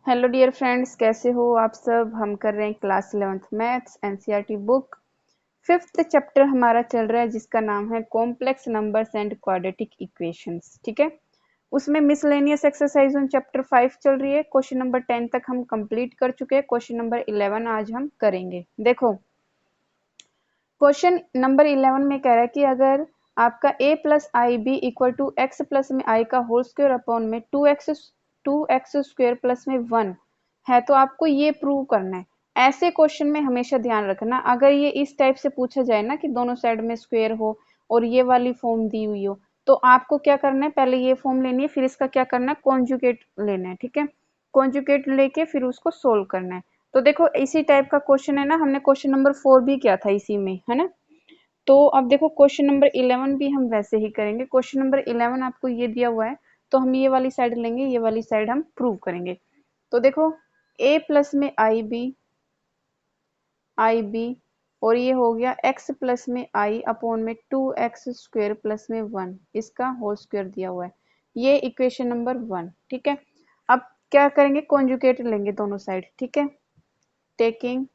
Hello dear friends, कैसे हो आप सब। हम कर रहे हैं class 11th maths NCERT book. Fifth chapter हमारा चल रहा है जिसका नाम है complex numbers and quadratic equations. ठीक है, उसमें मिसलेनियस एक्सरसाइज ऑन चैप्टर 5 चल रही है। क्वेश्चन नंबर 10 तक हम कंप्लीट कर चुके हैं। क्वेश्चन नंबर 11 आज हम करेंगे। देखो, क्वेश्चन नंबर 11 में कह रहा है कि अगर आपका a plus I B equal to X plus में आई का होल स्क्वायर अपॉन में टू एक्स स्क्वायर प्लस में 1 है, तो आपको ये प्रूव करना है। ऐसे क्वेश्चन में हमेशा ध्यान रखना, अगर ये इस टाइप से पूछा जाए ना कि दोनों साइड में स्क्वायर हो और ये वाली फॉर्म दी हुई हो, तो आपको क्या करना है, पहले ये फॉर्म लेनी है, फिर इसका क्या करना है, कॉन्जुगेट लेना है। ठीक है, कॉन्जुगेट लेके फिर उसको सोल्व करना है। तो देखो, इसी टाइप का क्वेश्चन है ना, हमने क्वेश्चन नंबर 4 भी किया था इसी में, है ना। तो अब देखो, क्वेश्चन नंबर 11 भी हम वैसे ही करेंगे। क्वेश्चन नंबर 11 आपको ये दिया हुआ है, तो हम ये वाली साइड लेंगे, ये वाली साइड हम प्रूव करेंगे। तो देखो, a प्लस में आई बी और ये हो गया x प्लस में आई अपॉन में 2x² प्लस में 1, इसका होल स्क्वायर दिया हुआ है। ये इक्वेशन नंबर 1। ठीक है, अब क्या करेंगे, कॉन्जुगेट लेंगे दोनों साइड। ठीक है, taking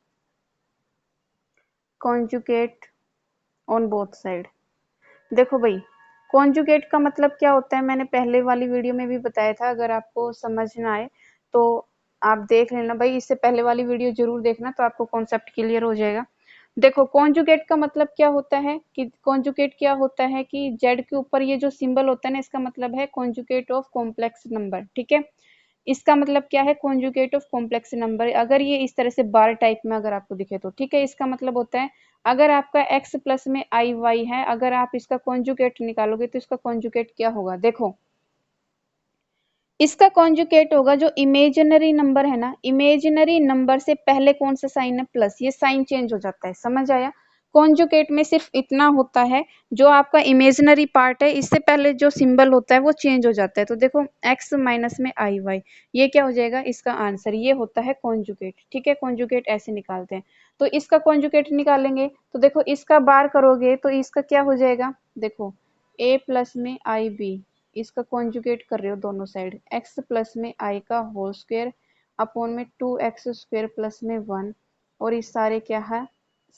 conjugate on both side. देखो भाई, कॉन्जुगेट का मतलब क्या होता है, मैंने पहले वाली वीडियो में भी बताया था। अगर आपको समझ ना आए तो आप देख लेना भाई, इससे पहले वाली वीडियो जरूर देखना, तो आपको कॉन्सेप्ट क्लियर हो जाएगा। देखो, कॉन्जुगेट का मतलब क्या होता है कि कॉन्जुगेट क्या होता है कि जेड के ऊपर ये जो सिंबल होता है ना, इसका मतलब है कॉन्जुगेट ऑफ कॉम्प्लेक्स नंबर। ठीक है, इसका मतलब क्या है, कॉन्जुगेट ऑफ कॉम्प्लेक्स नंबर। अगर ये इस तरह से बार टाइप में अगर आपको दिखे तो ठीक है, इसका मतलब होता है अगर आपका x प्लस में आई वाई है, अगर आप इसका कॉन्जुगेट निकालोगे तो इसका कॉन्जुगेट क्या होगा। देखो, इसका कॉन्जुगेट होगा जो इमेजिनरी नंबर है ना, इमेजिनरी नंबर से पहले कौन सा साइन है, प्लस। ये साइन चेंज हो जाता है, समझ आया। कॉन्जुगेट में सिर्फ इतना होता है, जो आपका इमेजिनरी पार्ट है इससे पहले जो सिंबल होता है वो चेंज हो जाता है। तो देखो, x माइनस में आई वाई, ये क्या हो जाएगा, इसका आंसर ये होता है कॉन्जुगेट। ठीक है, कॉन्जुगेट ऐसे निकालते हैं। तो इसका कॉन्जुगेट निकालेंगे, तो देखो इसका बार करोगे तो इसका क्या हो जाएगा। देखो, a प्लस में आई बी, इसका कॉन्जुगेट कर रहे हो दोनों साइड, x प्लस में आई का होल स्क्वायर अपॉन में 2x² प्लस में 1, और इस सारे क्या है,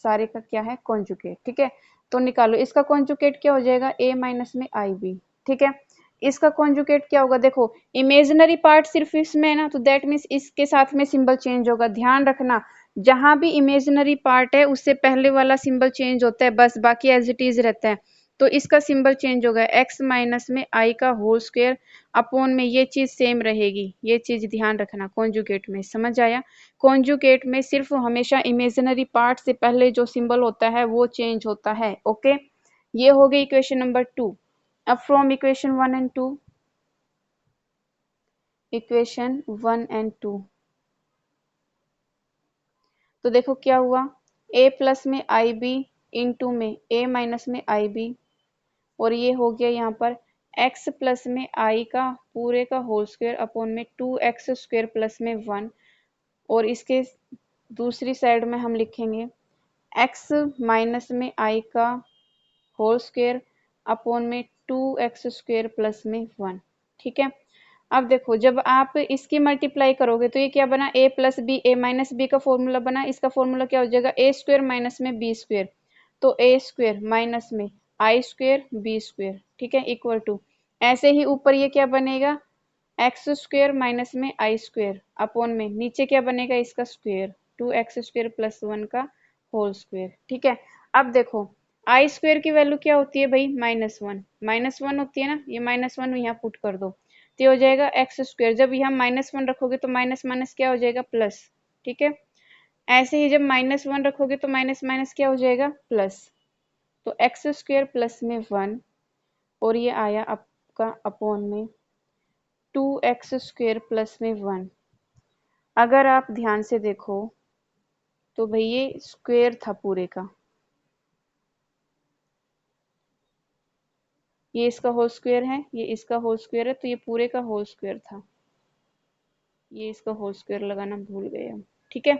सारे का क्या है, कॉन्जुगेट। ठीक है, तो निकालो इसका कॉन्जुगेट क्या हो जाएगा, a माइनस में आई बी। ठीक है, इसका कॉन्जुगेट क्या होगा, देखो इमेजिनरी पार्ट सिर्फ इसमें है ना, तो दैट मीन्स इसके साथ में सिंबल चेंज होगा। ध्यान रखना, जहां भी इमेजिनरी पार्ट है उससे पहले वाला सिंबल चेंज होता है, बस बाकी एज इट इज रहता है। तो इसका सिंबल चेंज होगा, x माइनस में आई का होल स्क्वायर अपॉन में ये चीज सेम रहेगी। ये चीज ध्यान रखना कॉन्जुगेट में, समझ आया। कॉन्जुगेट में सिर्फ हमेशा इमेजिनरी पार्ट से पहले जो सिंबल होता है वो चेंज होता है। ओके, ये हो गई इक्वेशन नंबर 2। अब from equation 1 and 2, equation 1 and 2, तो देखो क्या हुआ, a प्लस में आई बी इंटू में a माइनस में आई बी, और ये हो गया यहाँ पर x प्लस में आई का पूरे का होल स्क्वायर अपॉन में 2x² प्लस में 1, और इसके दूसरी साइड में हम लिखेंगे x माइनस में आई का होल स्क्वायर अपॉन में 2x² प्लस में 1। ठीक है, अब देखो जब आप इसकी मल्टीप्लाई करोगे तो ये क्या बना, a plus B, A minus B का फॉर्मूला बना। इसका फॉर्मूला क्या हो जाएगा, ए स्क्वायर माइनस में बी स्क्वायर, तो ए स्क्वायर माइनस में आई स्क्वायर बी स्क्वायर। ठीक है, इक्वल टू, ऐसे ही ऊपर ये क्या बनेगा, एक्स स्क्वायर माइनस में आई स्क्वायर अपॉन में नीचे क्या बनेगा, इसका स्क्वायर 2x² प्लस 1 का होल स्क्वायर। ठीक है, अब देखो आई स्क्वायर की वैल्यू क्या होती है भाई, -1 होती है ना, ये -1 यहाँ पुट कर दो, तो हो जाएगा एक्स स्क्वायर। जब यहाँ -1 रखोगे तो माइनस माइनस क्या हो जाएगा, प्लस। ठीक है, ऐसे ही जब -1 रखोगे तो माइनस माइनस क्या हो जाएगा, प्लस। तो एक्स स्क्वायर प्लस में 1, और ये आया आपका अपॉन में 2x² प्लस में 1। अगर आप ध्यान से देखो तो भाई ये स्क्वायर था पूरे का, ये इसका होल स्क्वायर है, ये इसका होल स्क्वायर है, तो ये पूरे का होल स्क्वायर था। ये इसका होल स्क्वायर लगाना भूल गए हम। ठीक है,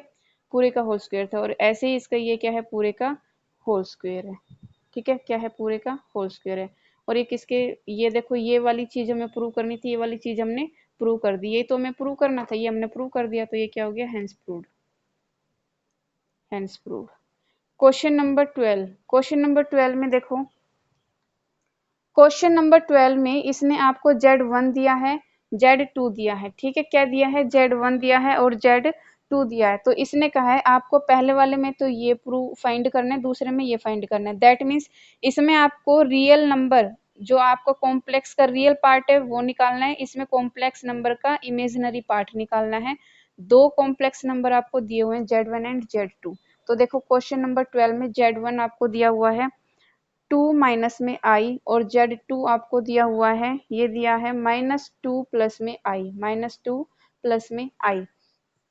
पूरे का होल स्क्वायर था, और ऐसे ही इसका ये क्या है, पूरे का होल स्क्वायर है। ठीक है, क्या है, पूरे का होल स्क्वायर है। और ये किसके, ये देखो ये वाली चीज हमें प्रूव करनी थी, ये वाली चीज हमने प्रूव कर दी। ये तो हमें प्रूव करना था, ये हमने प्रूव कर दिया, तो ये क्या हो गया, hence proved, hence proved. Question number 12, question number 12 में देखो, क्वेश्चन नंबर 12 में इसने आपको Z1 दिया है, Z2 दिया है, ठीक है, क्या दिया है, Z1 दिया है और Z2 दिया है। तो इसने कहा है आपको पहले वाले में तो ये प्रूव फाइंड करना है, दूसरे में ये फाइंड करना है। दैट मीन्स इसमें आपको रियल नंबर जो आपका कॉम्प्लेक्स का रियल पार्ट है वो निकालना है, इसमें कॉम्प्लेक्स नंबर का इमेजिनरी पार्ट निकालना है। दो कॉम्प्लेक्स नंबर आपको दिए हुए हैं, Z1 एंड Z2। तो देखो क्वेश्चन नंबर 12 में Z1 आपको दिया हुआ है 2 माइनस में आई, और Z2 आपको दिया हुआ है, ये दिया है -2 प्लस में आई, -2 प्लस में आई।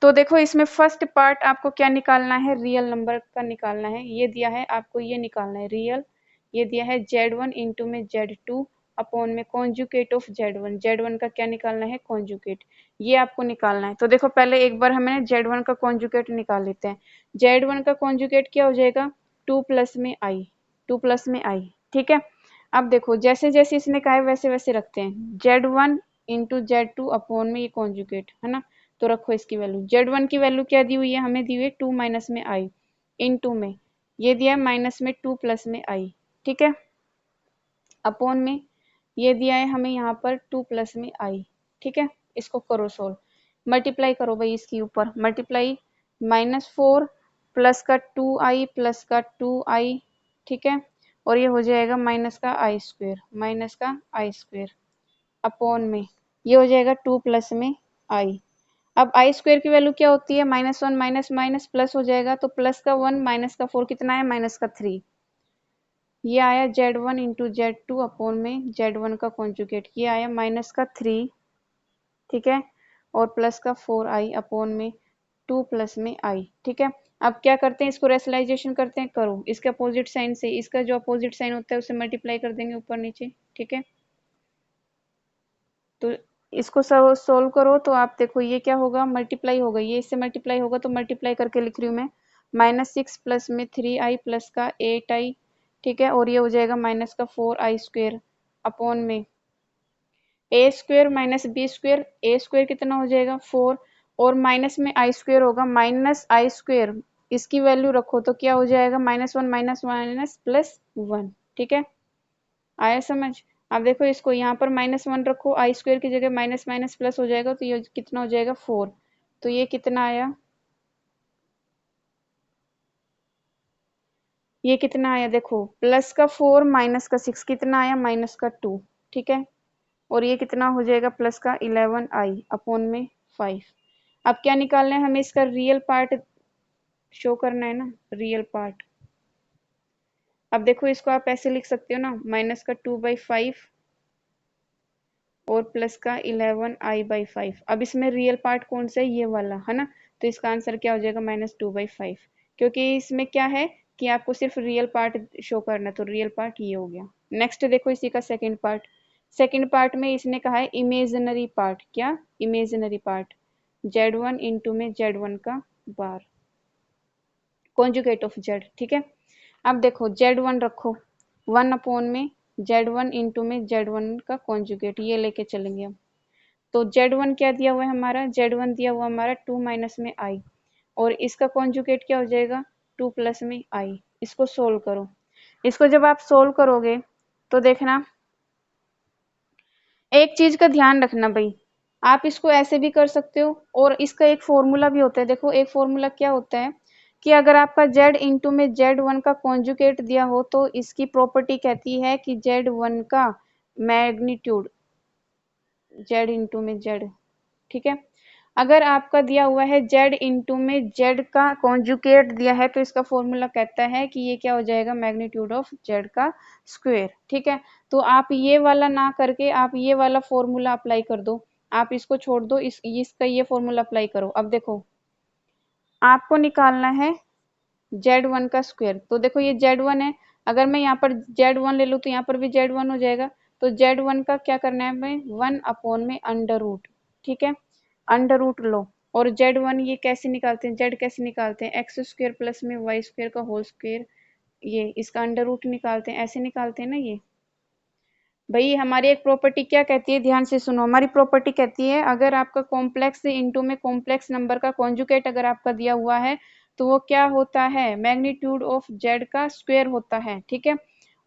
तो देखो इसमें फर्स्ट पार्ट आपको क्या निकालना है, रियल नंबर का निकालना है। ये दिया है आपको, ये निकालना है रियल, ये दिया है Z1 इंटू में Z2 अपॉन में कॉन्जुकेट ऑफ Z1, Z1 का क्या निकालना है, कॉन्जुकेट, ये आपको निकालना है। तो देखो पहले एक बार हमें Z1 का कॉन्जुकेट निकाल लेते हैं। Z1 का कॉन्जुकेट क्या हो जाएगा, 2 प्लस में आई, 2 प्लस में आई, ठीक है। अब देखो जैसे जैसे इसने कहा है वैसे वैसे रखते हैं, Z1 इंटू Z2 अपॉन में ये कॉन्जुकेट है ना, तो रखो इसकी वैल्यू। Z1 की वैल्यू क्या दी हुई है, हमें दी हुई है 2 माइनस में आई, इंटू में ये दिया है माइनस में 2 प्लस में आई, ठीक है, अपॉन में ये दिया है हमें यहाँ पर 2 प्लस में आई, ठीक है। इसको करो सोल्व, मल्टीप्लाई करो भाई इसके ऊपर, मल्टीप्लाई -4 प्लस का 2i प्लस का 2i, ठीक है, और ये हो जाएगा माइनस का आई स्क्वेयर, माइनस का आई स्क्वेयर अपॉन में ये हो जाएगा 2 प्लस में आई। अब आई स्क्वेयर की वैल्यू क्या होती है, -1 माइनस माइनस प्लस हो जाएगा, तो प्लस का 1 माइनस का 4 कितना है, माइनस का 3। ये आया Z1 इंटू Z2 अपॉन में Z1 का कॉन्जुगेट, ये आया माइनस का 3, ठीक है, और प्लस का 4i अपॉन में 2 प्लस में आई, ठीक है। अब क्या करते हैं, इसको रेशनलाइजेशन करते हैं, करो इसके अपोजिट साइन से, इसका जो अपोजिट साइन होता है उसे मल्टीप्लाई कर देंगे ऊपर नीचे, ठीक है। तो इसको सोल्व करो तो आप देखो ये क्या होगा, मल्टीप्लाई होगा, ये इससे मल्टीप्लाई होगा, तो मल्टीप्लाई करके लिख रही हूँ मैं, -6 प्लस में 3i प्लस का 8i, ठीक है, और ये हो जाएगा माइनस का 4i स्क्वेयर अपॉन में ए स्क्वेयर माइनस बी स्क्वेयर, ए स्क्वेयर कितना हो जाएगा 4, और माइनस में आई स्क्वेयर होगा, माइनस आई स्क्वेयर, इसकी वैल्यू रखो तो क्या हो जाएगा, -1 माइनस माइनस प्लस 1, ठीक है, आया समझ। अब देखो इसको यहाँ पर -1 रखो, आई स्क्वेयर की जगह माइनस माइनस प्लस हो जाएगा, तो ये कितना हो जाएगा 4, तो ये कितना आया, ये कितना आया, देखो प्लस का 4 माइनस का 6 कितना आया, -2, ठीक है, और ये कितना हो जाएगा, प्लस का 11i अपॉन में 5। अब क्या निकालना है हमें, इसका रियल पार्ट शो करना है ना, रियल पार्ट। अब देखो इसको आप ऐसे लिख सकते हो ना, -2/5 और प्लस का 11i/5। अब इसमें रियल पार्ट कौन सा है, ये वाला है ना, तो इसका आंसर क्या हो जाएगा, -2/5, क्योंकि इसमें क्या है कि आपको सिर्फ रियल पार्ट शो करना है, तो रियल पार्ट ये हो गया। नेक्स्ट देखो इसी का सेकंड पार्ट, सेकंड पार्ट में इसने कहा है इमेजिनरी पार्ट, क्या, इमेजिनरी पार्ट, Z1 इंटू में Z1 का बार, कॉन्जुगेट ऑफ Z, ठीक है। अब देखो Z1 रखो 1 अपॉन में Z1 इंटू में Z1 का कॉन्जुगेट, ये लेके चलेंगे हम। तो Z1 क्या दिया हुआ है हमारा, Z1 दिया हुआ हमारा 2 माइनस में आई, और इसका कॉन्जुगेट क्या हो जाएगा, 2 प्लस में आई। इसको सोल्व करो, इसको जब आप सोल्व करोगे तो देखना एक चीज का ध्यान रखना भाई, आप इसको ऐसे भी कर सकते हो, और इसका एक फॉर्मूला भी होता है। देखो एक फॉर्मूला क्या होता है कि अगर आपका Z इंटू में Z1 का कॉन्जुगेट दिया हो तो इसकी प्रॉपर्टी कहती है कि Z1 का मैग्नीट्यूड Z इंटू में Z, ठीक है। अगर आपका दिया हुआ है Z इंटू में Z का कॉन्जुगेट दिया है तो इसका फॉर्मूला कहता है कि ये क्या हो जाएगा, मैग्नीट्यूड ऑफ Z का स्क्वायर, ठीक है। तो आप ये वाला ना करके आप ये वाला फॉर्मूला अप्लाई कर दो, आप इसको छोड़ दो, इसका ये फॉर्मूला अप्लाई करो। अब देखो आपको निकालना है Z1 का स्क्वायर, तो देखो ये Z1 है, अगर मैं यहाँ पर Z1 ले लूँ तो यहाँ पर भी Z1 हो जाएगा, तो Z1 का क्या करना है हमें, 1 अपॉन में अंडर रूट, ठीक है, अंडर रूट लो। और Z1 ये कैसे निकालते हैं, Z कैसे निकालते हैं, एक्स स्क्वायर प्लस में वाई स्क्वायर का होल स्क्वायर, ये इसका अंडर रूट निकालते हैं, ऐसे निकालते हैं ना, ये भाई हमारी एक प्रॉपर्टी क्या कहती है, ध्यान से सुनो, हमारी प्रॉपर्टी कहती है अगर आपका कॉम्प्लेक्स इनटू में कॉम्प्लेक्स नंबर का कॉन्जुगेट अगर आपका दिया हुआ है तो वो क्या होता है, मैग्नीट्यूड ऑफ जेड का स्क्वायर होता है, ठीक है।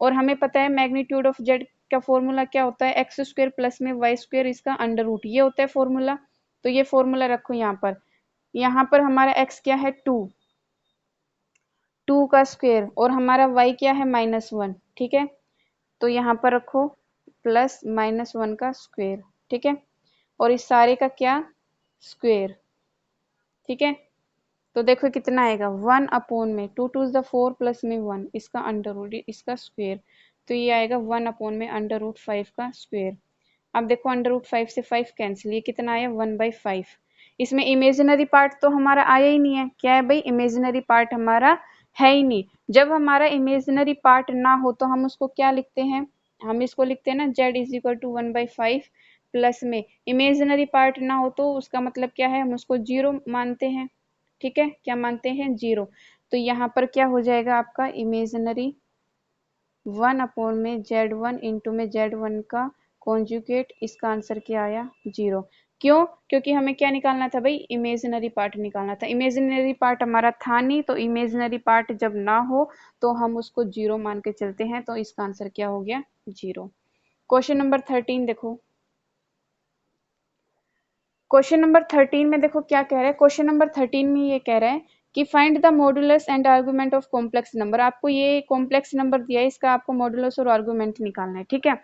और हमें पता है मैग्नीट्यूड ऑफ जेड का फॉर्मूला क्या होता है, एक्स स्क्वायर प्लस में वाई स्क्वायर इसका अंडर रूट, ये होता है फॉर्मूला। तो ये फॉर्मूला रखो यहाँ पर हमारा एक्स क्या है 2, 2 का स्क्वायर, और हमारा वाई क्या है -1, ठीक है। तो यहाँ पर रखो प्लस -1 का स्क्वायर, ठीक है, और इस सारे का क्या स्क्वायर, ठीक है। तो देखो कितना आएगा 1 अपॉन में 2 टू द 4 प्लस में 1 इसका अंडर रूट इसका स्क्वायर, तो ये आएगा 1 अपॉन में अंडर रूट 5 का स्क्वायर। अब देखो अंडर रूट 5 से 5 कैंसिल, ये कितना आया 1/5। इसमें इमेजिनरी पार्ट तो हमारा आया ही नहीं है, क्या है भाई, इमेजिनरी पार्ट हमारा है ही नहीं। जब हमारा इमेजिनरी पार्ट ना हो तो हम उसको क्या लिखते हैं, हम इसको लिखते हैं ना z is equal to 1/5 plus में इमेजिनरी पार्ट ना हो तो उसका मतलब क्या है, हम उसको जीरो मानते हैं, ठीक है, क्या मानते हैं जीरो। तो यहाँ पर क्या हो जाएगा आपका इमेजिनरी 1 अपॉन में z1 इंटू में z1 का कॉन्जुगेट, इसका आंसर क्या आया जीरो। क्यों, क्योंकि हमें क्या निकालना था भाई, इमेजिनरी पार्ट निकालना था, इमेजिनरी पार्ट हमारा था नहीं, तो इमेजिनरी पार्ट जब ना हो तो हम उसको जीरो मान के चलते हैं, तो इसका आंसर क्या हो गया जीरो। क्वेश्चन नंबर 13 देखो, क्वेश्चन नंबर 13 में देखो क्या कह रहा है, क्वेश्चन नंबर 13 में ये कह रहा है कि find the modulus and argument of complex number. आपको ये कॉम्प्लेक्स नंबर दिया है, इसका आपको मॉडुलस और आर्गुमेंट निकालना है, ठीक है।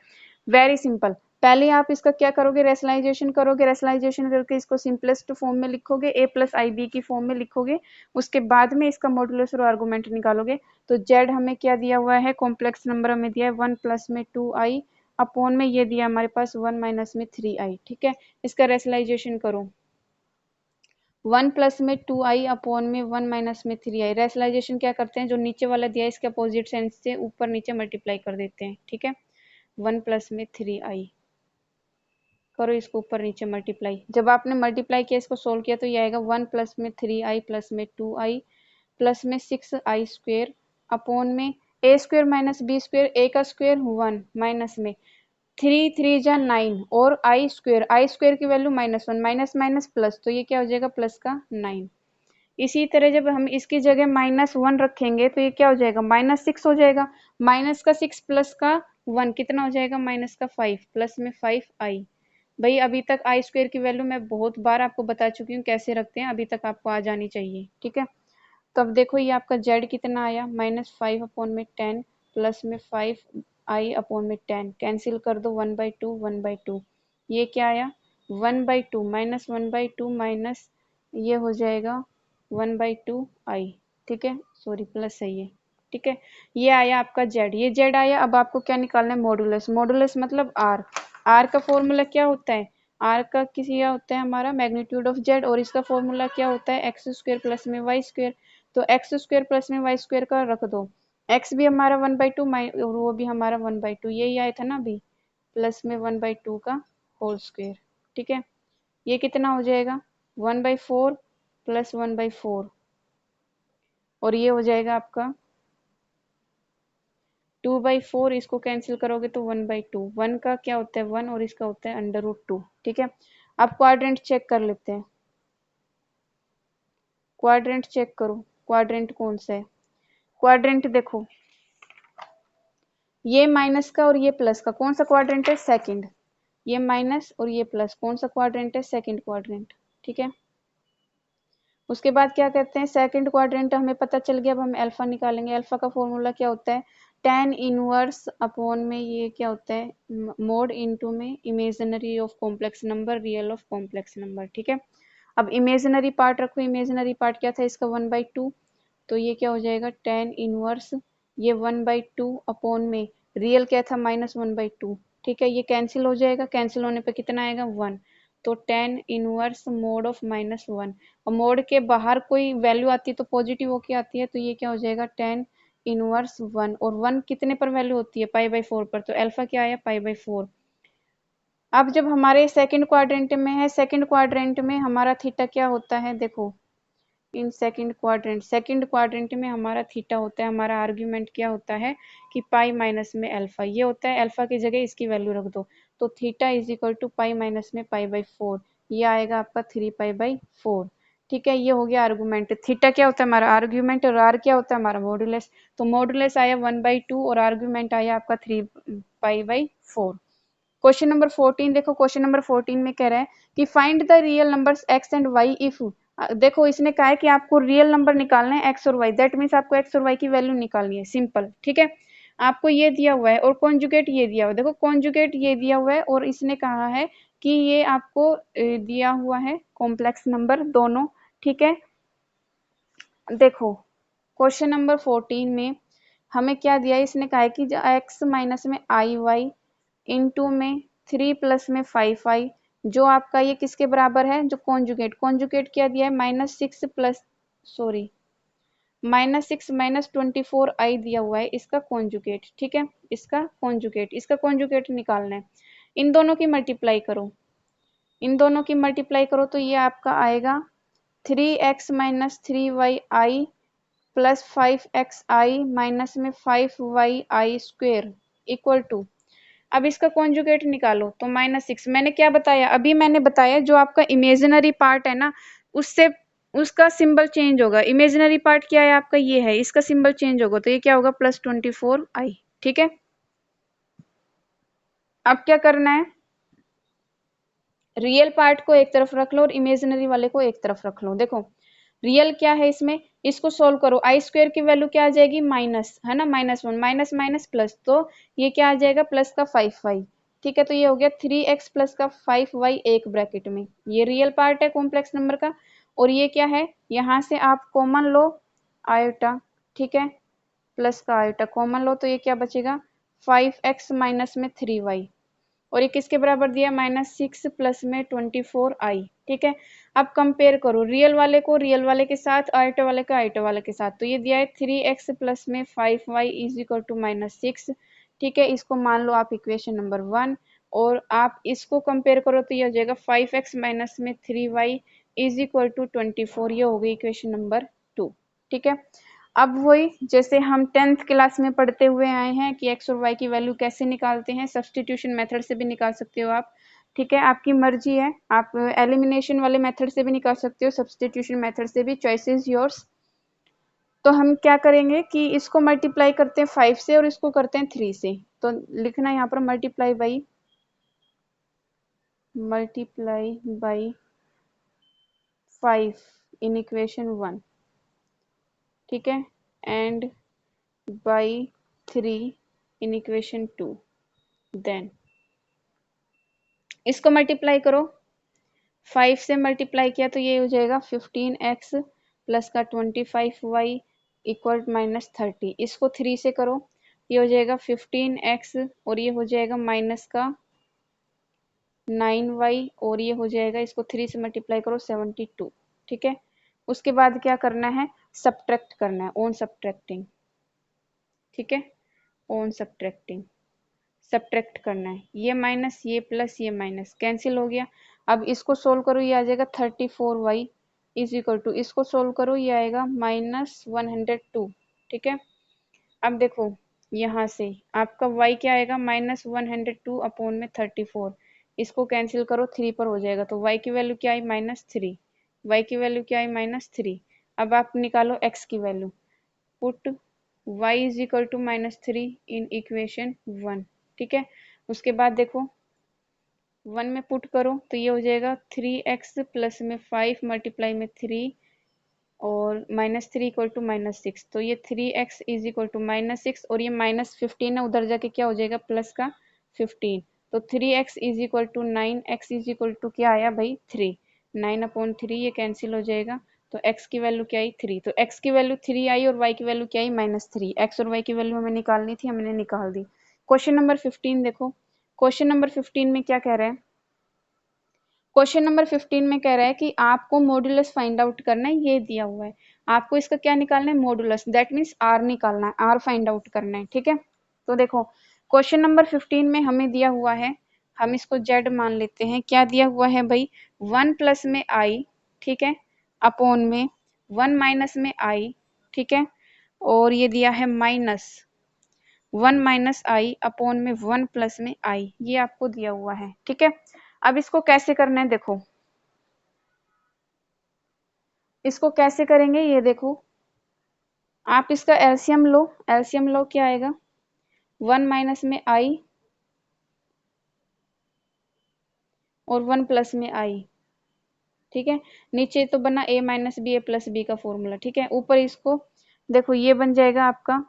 वेरी सिंपल, पहले आप इसका क्या करोगे, रेशनलाइजेशन करोगे, रेशनलाइजेशन करके इसको सिंपलेस्ट फॉर्म में लिखोगे, a प्लस आई बी की फॉर्म में लिखोगे, उसके बाद में इसका मॉडुलस और आर्गुमेंट निकालोगे। तो z हमें क्या दिया हुआ है, कॉम्प्लेक्स नंबर हमें दिया है 1 प्लस में 2i अपॉन में ये दिया हमारे पास 1 माइनस में 3i, ठीक है। इसका रेशनलाइजेशन करो, 1 प्लस में 2i अपॉन में 1 माइनस में 3i, रेशनलाइजेशन क्या करते हैं, जो नीचे वाला दिया है इसके अपोजिट साइन से ऊपर नीचे मल्टीप्लाई कर देते हैं, ठीक है। 1 प्लस में 3i करो, इसको ऊपर नीचे मल्टीप्लाई, जब आपने मल्टीप्लाई किया इसको सोल्व किया तो ये आएगा 1 प्लस में 3i प्लस में 2i प्लस में 6i स्क्वेयर अपॉन में a square minus b square, a का स्क्वेयर 1 माइनस में 3 3 जा 9 और आई स्क्वेयर की वैल्यू -1, माइनस माइनस प्लस, तो ये क्या हो जाएगा प्लस का 9। इसी तरह जब हम इसकी जगह -1 रखेंगे तो ये क्या हो जाएगा -6 हो जाएगा, माइनस का 6 प्लस का 1 कितना हो जाएगा माइनस का 5 प्लस में 5i। भाई अभी तक आई स्क्वेयर की वैल्यू मैं बहुत बार आपको बता चुकी हूँ कैसे रखते हैं, अभी तक आपको आ जानी चाहिए, ठीक है। तो अब देखो ये आपका z कितना आया -5 अपॉन में 10 प्लस में 5i अपॉन में 10, कैंसिल कर दो 1/2 1/2, ये क्या आया 1/2 माइनस 1/2 माइनस ये हो जाएगा 1/2i, ठीक है, सॉरी प्लस है ये, ठीक है। ये आया आपका z, ये z आया। अब आपको क्या निकालना है, मॉडुलस, मॉडुलस मतलब r, r का फॉर्मूला क्या होता है, r का किसी का होता है हमारा मैग्नीट्यूड ऑफ z, और इसका फॉर्मूला क्या होता है एक्स स्क्वायर प्लस में वाई स्क्वायर। तो एक्स स्क्वायर प्लस में वाई स्क्वायर का रख दो, एक्स भी हमारा 1/2 और वो भी हमारा 1/2, यही आया था ना अभी, प्लस में 1/2 का होल स्क्वायर, ठीक है। ये कितना हो जाएगा 1/4 प्लस 1/4, और ये हो जाएगा आपका 2/4, इसको कैंसिल करोगे तो 1/2, 1 का क्या होता है 1 और इसका होता है √2, ठीक है। अब क्वाड्रेंट चेक कर लेते हैं, क्वाड्रेंट चेक करो, क्वाड्रेंट कौन सा है, क्वाड्रेंट देखो ये माइनस का और ये प्लस का कौन सा क्वाड्रेंट है, सेकंड, ये माइनस और ये प्लस कौन सा क्वाड्रेंट है, सेकंड क्वाड्रेंट, ठीक है। उसके बाद क्या कहते हैं, सेकंड क्वाड्रेंट हमें पता चल गया, अब हम अल्फा निकालेंगे। अल्फा का फॉर्मूला क्या होता है, tan इनवर्स अपॉन में ये क्या होता है मोड इनटू में imaginary of complex number real of complex number, ठीक है। अब इमेजिनरी पार्ट रखो, इमेजिनरी पार्ट क्या था इसका 1/2, तो ये क्या हो जाएगा tan इनवर्स ये 1/2 अपॉन में रियल क्या था -1/2, ठीक है। ये कैंसिल हो जाएगा, कैंसिल होने पे कितना आएगा 1, तो tan इनवर्स मोड ऑफ -1, और मोड के बाहर कोई वैल्यू आती है तो पॉजिटिव होके आती है, तो ये क्या हो जाएगा tan इनवर्स 1, और 1 कितने पर वैल्यू होती है π/4 पर, तो अल्फा क्या आया π/4। अब जब हमारे सेकंड क्वाड्रेंट में है, सेकंड क्वाड्रेंट में हमारा थीटा क्या होता है देखो, इन सेकंड क्वाड्रेंट में हमारा थीटा होता है, हमारा आर्ग्यूमेंट क्या होता है कि पाई माइनस में अल्फा, ये होता है। अल्फा की जगह इसकी वैल्यू रख दो, तो theta is equal to pi minus में पाई बाई 4, ये आएगा आपका 3 पाई बाई 4। ठीक है, ये हो गया आर्गूमेंट। थीटा क्या होता है हमारा आर्ग्यूमेंट, और आर क्या होता है हमारा मॉडुलस। तो मॉडुलस आया 1/2 और आर्ग्यूमेंट आया आपका 3 पाई बाई 4। क्वेश्चन नंबर 14 देखो, क्वेश्चन नंबर 14 में कह रहा है कि find the real numbers x and y if, देखो इसने कहा है कि आपको रियल नंबर निकालना है x और y, दैट मीन्स आपको x और y की वैल्यू निकालनी है, सिंपल। ठीक है, आपको ये दिया हुआ है और कॉन्जुगेट ये दिया हुआ है, देखो कॉन्जुगेट ये दिया हुआ है और इसने कहा है कि ये आपको दिया हुआ है कॉम्प्लेक्स नंबर दोनों। ठीक है, देखो क्वेश्चन नंबर 14 में हमें क्या दिया है, इसने कहा है कि x माइनस में आई वाई इंटू में 3 प्लस में 5i, जो आपका ये किसके बराबर है, जो कॉन्जुगेट क्या दिया है, -6 प्लस सॉरी -6 माइनस 24i दिया हुआ है, इसका कॉन्जुगेट। ठीक है, इसका कॉन्जुगेट निकालना है। इन दोनों की मल्टीप्लाई करो, तो ये आपका आएगा 3x minus 3y plus 5xi minus में 5yi स्क्वेयर इक्वल टू, अब इसका कॉन्जुगेट निकालो तो -6। मैंने क्या बताया, अभी मैंने बताया जो आपका इमेजिनरी पार्ट है ना, उससे उसका सिंबल चेंज होगा। इमेजिनरी पार्ट क्या है आपका, ये है, इसका सिंबल चेंज होगा तो ये क्या होगा +24i। ठीक है, अब क्या करना है, रियल पार्ट को एक तरफ रख लो और इमेजिनरी वाले को एक तरफ रख लो। देखो रियल क्या है इसमें, इसको सोल्व करो, आई स्क्वायर की वैल्यू क्या आ जाएगी, माइनस है ना, -1 माइनस माइनस प्लस, तो ये क्या आ जाएगा प्लस का 5y। ठीक है, तो ये हो गया 3x प्लस का 5y एक ब्रैकेट में, ये रियल पार्ट है कॉम्प्लेक्स नंबर का। और ये क्या है, यहाँ से आप कॉमन लो आयोटा, ठीक है, प्लस का आयोटा कॉमन लो तो ये क्या बचेगा 5x माइनस में 3y, और ये किसके बराबर दिया -6 प्लस में 24i। ठीक है, अब कंपेयर करो रियल वाले को रियल वाले के साथ, आइटो वाले का आइटो वाले के साथ, तो ये दिया है 3x प्लस में 5y इज इक्वल टू -6। ठीक है, इसको मान लो आप इक्वेशन नंबर 1, और आप इसको कंपेयर करो तो ये हो जाएगा 5x माइनस में 3y इज इक्वल टू 24, ये हो गई इक्वेशन नंबर 2। ठीक है, अब वही जैसे हम 10th क्लास में पढ़ते हुए आए हैं कि x और y की वैल्यू कैसे निकालते हैं, सब्स्टिट्यूशन मेथड से भी निकाल सकते हो आप। ठीक है, आपकी मर्जी है, आप एलिमिनेशन वाले मेथड से भी निकाल सकते हो, सब्स्टिट्यूशन मेथड से भी, चॉइस इज योर्स। तो हम क्या करेंगे कि इसको मल्टीप्लाई करते हैं 5 से और इसको करते हैं 3 से, तो लिखना यहाँ पर मल्टीप्लाई बाई 5 इन इक्वेशन 1। ठीक है, and by 3 in equation 2, then इसको मल्टीप्लाई करो, 5 से मल्टीप्लाई किया तो ये हो जाएगा 15x प्लस का 25y इक्वल -30, इसको 3 से करो, ये हो जाएगा 15x और ये हो जाएगा माइनस का 9y, और ये हो जाएगा, इसको 3 से मल्टीप्लाई करो 72। ठीक है, उसके बाद क्या करना है, सब्ट्रैक्ट करना है, ऑन सब्ट्रैक्टिंग। ठीक है, ऑन सब्ट्रैक्ट करना है, ये माइनस ये प्लस ये माइनस कैंसिल हो गया। अब इसको सोल्व करो, ये आ जाएगा 34y इज इक्वल टू, इसको सोल्व करो ये आएगा -102। ठीक है, अब देखो यहाँ से आपका y क्या आएगा -102 अपॉन में 34, इसको कैंसिल करो 3 पर हो जाएगा, तो y की वैल्यू क्या आई -3, y की वैल्यू क्या आई -3। अब आप निकालो x की value, put y is equal to -3 in equation 1। ठीक है, उसके बाद देखो 1 में पुट करो तो ये हो जाएगा 3x प्लस में 5 मल्टीप्लाई में 3 और -3 इक्वल टू -6, तो ये 3x इज इक्वल टू -6 और ये -15 है, उधर जाके क्या हो जाएगा प्लस का 15, तो 3x is equal to 9, x is equal to क्या आया भाई 3, 9 अपॉन 3 ये कैंसिल हो जाएगा, तो x की वैल्यू क्या आई 3, तो x की वैल्यू 3 आई और y की वैल्यू क्या आई -3, x और y की वैल्यू हमें निकालनी थी, हमने निकाल दी। क्वेश्चन नंबर 15 देखो, क्वेश्चन नंबर 15 में क्या कह रहा है, क्वेश्चन नंबर 15 में कह रहा है कि आपको मॉडुलस फाइंड आउट करना है, ये दिया हुआ है, आपको इसका क्या निकालना है मॉडुलस, दैट मीन्स आर निकालना है, आर फाइंड आउट करना है। ठीक है, तो देखो क्वेश्चन नंबर 15 में हमें दिया हुआ है, हम इसको जेड मान लेते हैं, क्या दिया हुआ है भाई 1 प्लस में आई, ठीक है, अपॉन में 1 माइनस में आई, ठीक है, और ये दिया है माइनस 1 माइनस आई अपॉन में 1 प्लस में आई, ये आपको दिया हुआ है, ठीक है। अब इसको कैसे करना है देखो, इसको कैसे करेंगे ये देखो, आप इसका एलसीएम लो, एलसीएम लो क्या आएगा 1 माइनस में आई और 1 प्लस में आई, ठीक है। नीचे तो बना a minus B A plus B का फॉर्मूला, ठीक है। ऊपर इसको देखो ये बन जाएगा आपका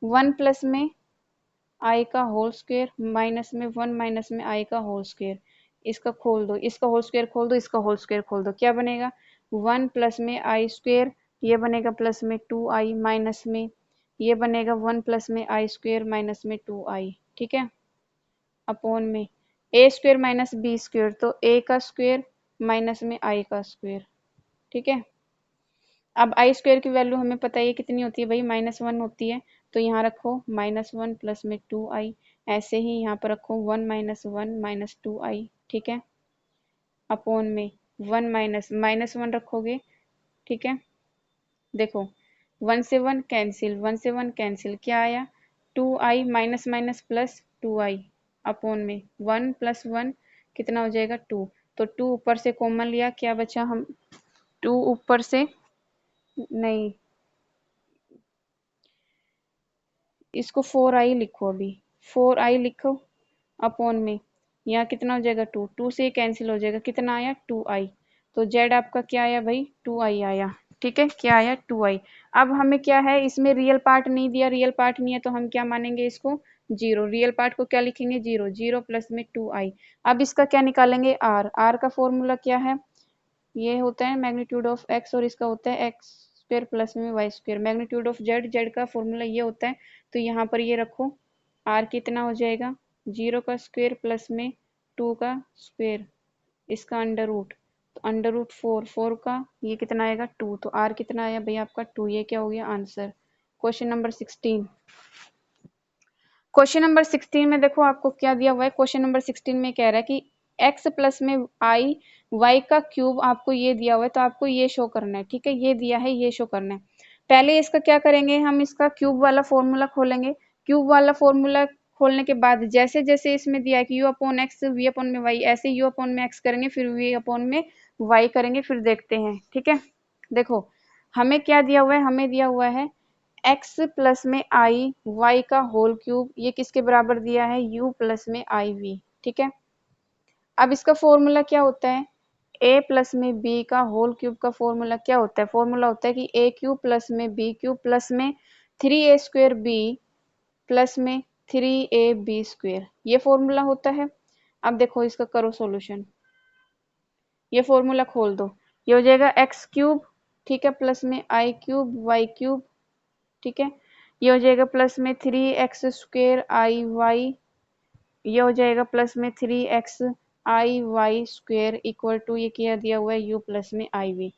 1 प्लस में आई का होल स्क्वायर माइनस में 1 माइनस में आई का होल स्क्वायर, इसका खोल दो, इसका होल स्क्वायर खोल दो, इसका होल स्क्वायर खोल दो, क्या बनेगा 1 प्लस में आई स्क्वायर, ये बनेगा प्लस में 2i माइनस में ये बनेगा 1 प्लस में आई स्क्वायर माइनस में 2i, ठीक है, अपॉन में ए स्क्वायर माइनस बी स्क्वायर, तो ए का स्क्वायर माइनस में आई का स्क्वायर, ठीक है। अब आई स्क्वायर की वैल्यू हमें पता है कितनी होती है भाई -1 होती है, तो यहाँ रखो -1 प्लस में 2i, ऐसे ही यहाँ पर रखो 1 माइनस 1 माइनस 2i, ठीक है, अपॉन में 1 माइनस माइनस 1 रखोगे, ठीक है। देखो 1 से 1 कैंसिल, 1 से 1 कैंसिल, क्या आया 2i minus minus plus 2i upon में 1 प्लस 1 कितना हो जाएगा 2, तो 2 ऊपर से कॉमन लिया, क्या बचा हम 2 ऊपर से, नहीं इसको 4i लिखो, अभी 4i लिखो अपॉन में यहाँ कितना हो जाएगा 2, 2 से कैंसिल हो जाएगा, कितना आया 2i, तो z आपका क्या आया भाई 2i आया, ठीक है, क्या आया 2i। अब हमें क्या है इसमें रियल पार्ट नहीं दिया, रियल पार्ट नहीं है तो हम क्या मानेंगे इसको जीरो, रियल पार्ट को क्या लिखेंगे जीरो, जीरो प्लस में 2i। अब इसका क्या निकालेंगे r का फॉर्मूला क्या है, ये होता है मैग्नीट्यूड ऑफ एक्स और इसका होता है एक्स स्क्वायर प्लस में Y square, magnitude of Z, Z का फॉर्मूला ये होता है, तो यहाँ पर ये रखो आर कितना हो जाएगा 0 का स्क्वायर प्लस में 2 का स्क्वायर, इसका अंडर रूट, तो अंडर रूट 4, 4 का ये कितना आएगा 2, तो आर कितना आया भाई आपका 2, ये क्या हो गया answer. Question number 16, question number 16 में देखो आपको क्या दिया हुआ है, क्वेश्चन नंबर 16 में कह रहा है कि x प्लस में आई वाई का क्यूब आपको ये दिया हुआ है, तो आपको ये शो करना है, ठीक है, ये दिया है ये शो करना है। पहले इसका क्या करेंगे, हम इसका क्यूब वाला फॉर्मूला खोलेंगे, क्यूब वाला फॉर्मूला खोलने के बाद जैसे जैसे इसमें दिया है कि U upon X V upon में वाई, ऐसे यू अपॉन में एक्स करेंगे फिर वी अपॉन में वाई करेंगे, फिर देखते हैं, ठीक है। देखो हमें क्या दिया हुआ है, हमें दिया हुआ है x प्लस में आई वाई का होल क्यूब, ये किसके बराबर दिया है u प्लस में आई वी, ठीक है। अब इसका फॉर्मूला क्या होता है, a प्लस में b का होल क्यूब का फॉर्मूला क्या होता है, फॉर्मूला होता है कि a क्यूब प्लस में b क्यूब प्लस में 3a स्क्वायर b प्लस में 3a b स्क्वायर, ये फॉर्मूला होता है। अब देखो इसका करो सॉल्यूशन, ये फॉर्मूला खोल दो, ये हो जाएगा एक्स क्यूब, ठीक है, प्लस में आई क्यूब वाई क्यूब, ठीक है, ये हो जाएगा प्लस में 3x स्क्वेयर आई वाई, ये हो जाएगा प्लस में 3x I Y square equal to ये क्या दिया हुआ है u प्लस में आई वी।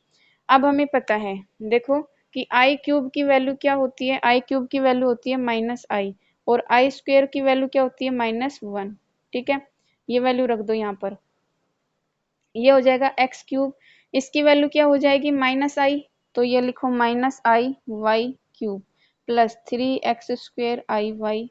अब हमें पता है देखो कि आई क्यूब की वैल्यू क्या होती है, आई क्यूब की वैल्यू होती है माइनस आई, और आई स्क्वेयर की वैल्यू क्या होती है -1, ठीक है, ये वैल्यू रख दो यहाँ पर, ये हो जाएगा एक्स क्यूब, इसकी वैल्यू क्या हो जाएगी -i, तो ये लिखो -i Y cube plus 3x square I Y,